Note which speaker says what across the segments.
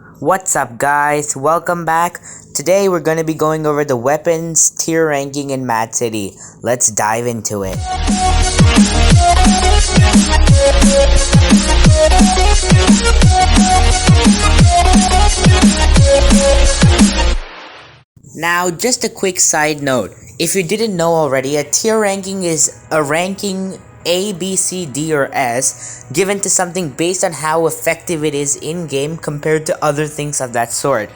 Speaker 1: What's up guys, welcome back. Today we're going to be going over the weapons tier ranking in Mad City. Let's dive into it. Now just a quick side note, if you didn't know already, a tier ranking is a ranking A, B, C, D, or S given to something based on how effective it is in-game compared to other things of that sort.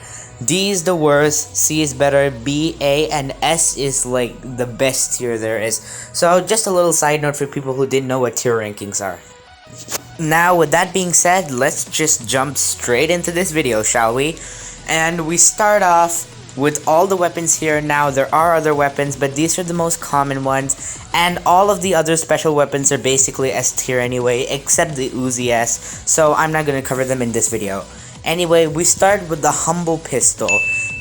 Speaker 1: D is the worst, C is better, B, A, and S is like the best tier there is. So just a little side note for people who didn't know what tier rankings are. Now with that being said, let's just jump straight into this video, shall we? And we start off with all the weapons here. Now there are other weapons, but these are the most common ones, and all of the other special weapons are basically S tier anyway, except the Uzi S, so I'm not going to cover them in this video. Anyway, we start with the Humble Pistol.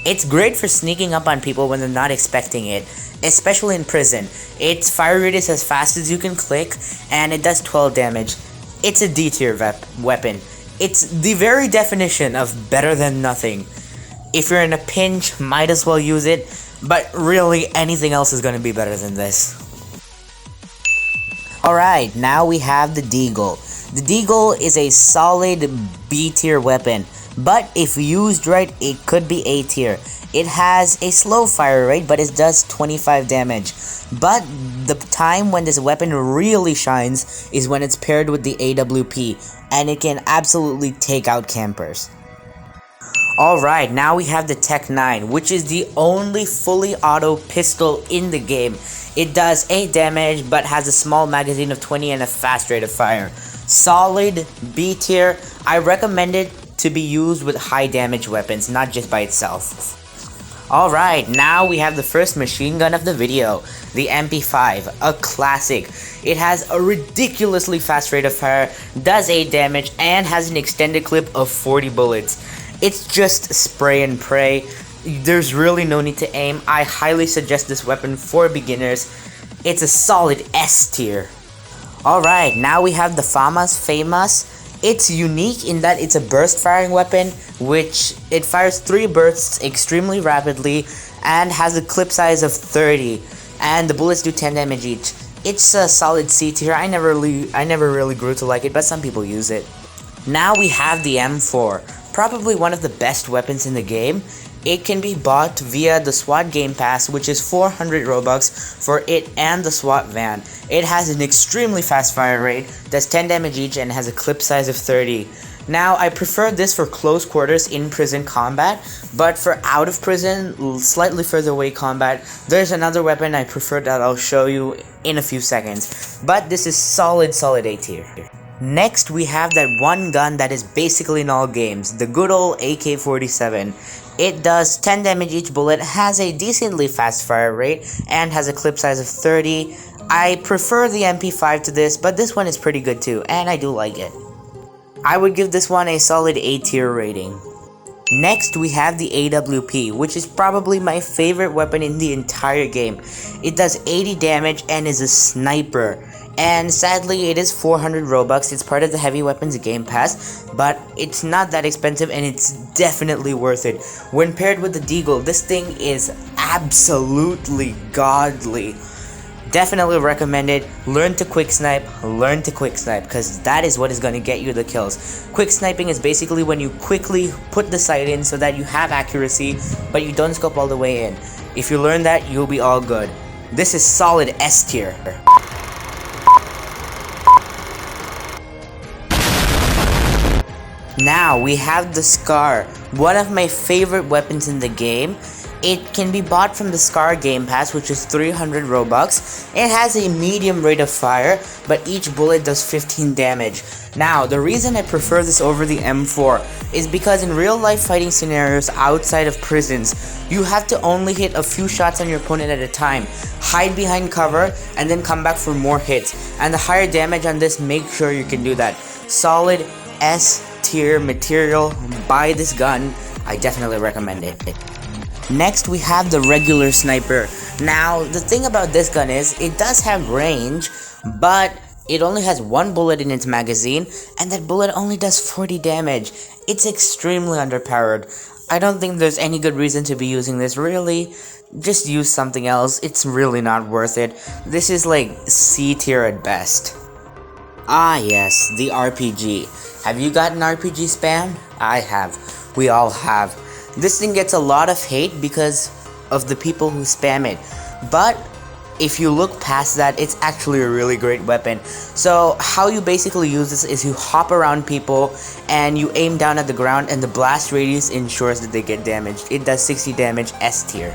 Speaker 1: It's great for sneaking up on people when they're not expecting it, especially in prison. Its fire rate is as fast as you can click, and it does 12 damage. It's a D tier weapon. It's the very definition of better than nothing. If you're in a pinch, might as well use it, but really anything else is going to be better than this. Alright, now we have the DEAGLE. The DEAGLE is a solid B tier weapon, but if used right, it could be A tier. It has a slow fire rate, but it does 25 damage. But the time when this weapon really shines is when it's paired with the AWP, and it can absolutely take out campers. Alright, now we have the Tech 9, which is the only fully auto pistol in the game. It does 8 damage, but has a small magazine of 20 and a fast rate of fire. Solid B tier. I recommend it to be used with high damage weapons, not just by itself. Alright, now we have the first machine gun of the video, the MP5, a classic. It has a ridiculously fast rate of fire, does 8 damage, and has an extended clip of 40 bullets. It's just spray and pray. There's really no need to aim. I highly suggest this weapon for beginners. It's a solid S tier. Alright, now we have the FAMAS. It's unique in that it's a burst firing weapon, which it fires 3 bursts extremely rapidly and has a clip size of 30, and the bullets do 10 damage each. It's a solid C tier. I never really grew to like it, but some people use it. Now we have the M4. Probably one of the best weapons in the game. It can be bought via the SWAT gamepass, which is 400 Robux for it and the SWAT van. It has an extremely fast fire rate, does 10 damage each, and has a clip size of 30. Now, I prefer this for close quarters in prison combat, but for out of prison, slightly further away combat, there's another weapon I prefer that I'll show you in a few seconds. But this is solid A tier. Next, we have that one gun that is basically in all games, the good old AK-47. It does 10 damage each bullet, has a decently fast fire rate, and has a clip size of 30. I prefer the MP5 to this, but this one is pretty good too, and I do like it. I would give this one a solid A tier rating. Next, we have the AWP, which is probably my favorite weapon in the entire game. It does 80 damage and is a sniper. And sadly, it is 400 Robux. It's part of the Heavy Weapons Game Pass, but it's not that expensive and it's definitely worth it. When paired with the DEAGLE, this thing is absolutely godly. Definitely recommend it. Learn to quick snipe, because that is what is going to get you the kills. Quick sniping is basically when you quickly put the sight in so that you have accuracy, but you don't scope all the way in. If you learn that, you'll be all good. This is solid S tier. Now, we have the SCAR, one of my favorite weapons in the game. It can be bought from the SCAR Game Pass, which is 300 Robux. It has a medium rate of fire, but each bullet does 15 damage. Now, the reason I prefer this over the M4 is because in real life fighting scenarios outside of prisons, you have to only hit a few shots on your opponent at a time, hide behind cover, and then come back for more hits. And the higher damage on this, make sure you can do that. Solid S tier material. Buy this gun. I definitely recommend it. Next, we have the regular sniper. Now, the thing about this gun is it does have range, but It only has one bullet in its magazine, and that bullet only does 40 damage. It's extremely underpowered. I don't think there's any good reason to be using this, really. Just use something else, it's really not worth it. This is like C tier at best. Ah yes, the RPG. Have you gotten RPG spam? I have. We all have. This thing gets a lot of hate because of the people who spam it. But if you look past that, it's actually a really great weapon. So how you basically use this is you hop around people and you aim down at the ground, and the blast radius ensures that they get damaged. It does 60 damage, S tier.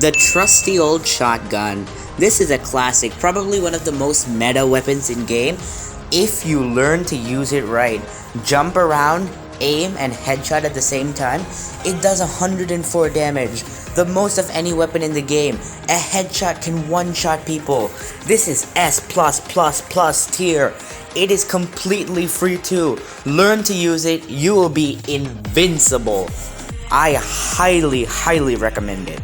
Speaker 1: The trusty old shotgun. This is a classic, probably one of the most meta weapons in game. If you learn to use it right, jump around, aim, and headshot at the same time, it does 104 damage. The most of any weapon in the game. A headshot can one-shot people. This is S+++ tier. It is completely free too. Learn to use it, you will be invincible. I highly recommend it.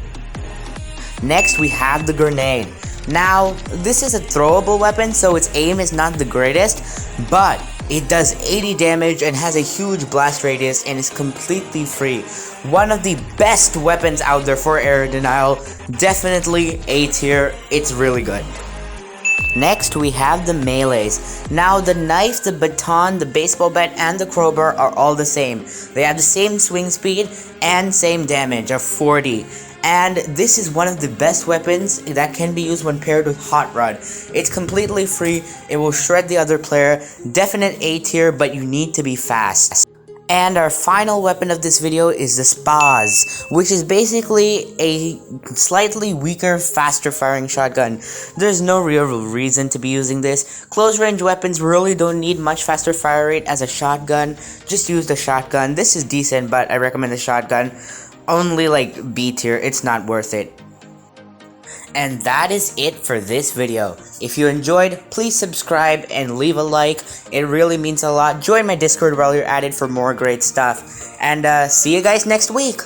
Speaker 1: Next, we have the grenade. Now, this is a throwable weapon, so its aim is not the greatest, but it does 80 damage and has a huge blast radius and is completely free. One of the best weapons out there for air denial. Definitely A tier, it's really good. Next, we have the melees. Now, the knife, the baton, the baseball bat, and the crowbar are all the same. They have the same swing speed and same damage of 40. And this is one of the best weapons that can be used when paired with Hot Rod. It's completely free, it will shred the other player, definite A tier, but you need to be fast. And our final weapon of this video is the Spaz, which is basically a slightly weaker, faster firing shotgun. There's no real reason to be using this. Close range weapons really don't need much faster fire rate as a shotgun. Just use the shotgun. This is decent, but I recommend the shotgun. Only like B tier, it's not worth it. And that is it for this video. If you enjoyed, please subscribe and leave a like. It really means a lot. Join my Discord while you're at it for more great stuff. And see you guys next week.